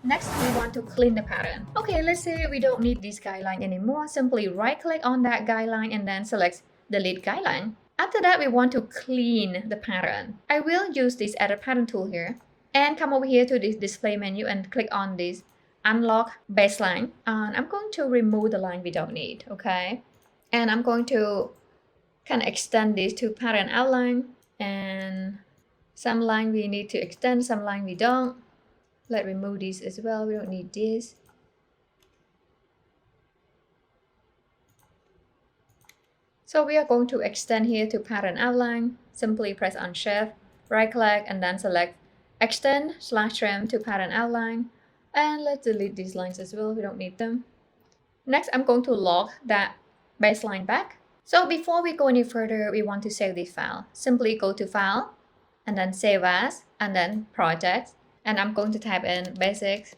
Next, we want to clean the pattern. Okay, let's say we don't need this guideline anymore. Simply right-click on that guideline and then select Delete Guideline. After that, we want to clean the pattern. I will use this Edit Pattern tool here and come over here to this display menu and click on this Unlock Baseline. And I'm going to remove the line we don't need, okay? And I'm going to kind of extend this to pattern outline, and some line we need to extend, some line we don't. Let's remove this as well, we don't need this. So we are going to extend here to pattern outline. Simply press on Shift, right click, and then select Extend/Trim to pattern outline. And let's delete these lines as well, we don't need them. Next, I'm going to lock that baseline back. So before we go any further, we want to save this file. Simply go to File, and then Save As, and then Project. And I'm going to type in Basics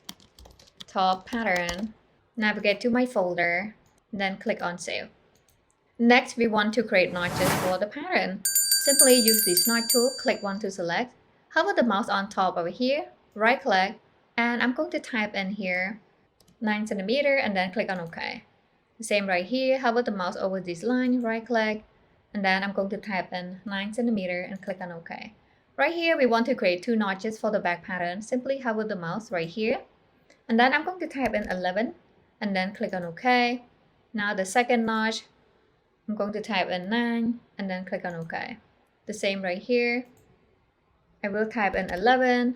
Top Pattern. Navigate to my folder, then click on Save. Next, we want to create notches for the pattern. Simply use this notch tool, click one to select, hover the mouse on top over here, right click, and I'm going to type in here 9 cm and then click on OK. The same right here, hover the mouse over this line, right click, and then I'm going to type in 9 cm and click on OK. Right here, we want to create 2 notches for the back pattern. Simply hover the mouse right here, and then I'm going to type in 11 and then click on OK. Now the second notch, I'm going to type in 9 and then click on OK. The same right here, I will type in 11,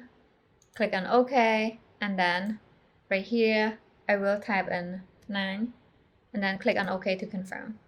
click on OK, and then right here, I will type in 9 and then click on OK to confirm.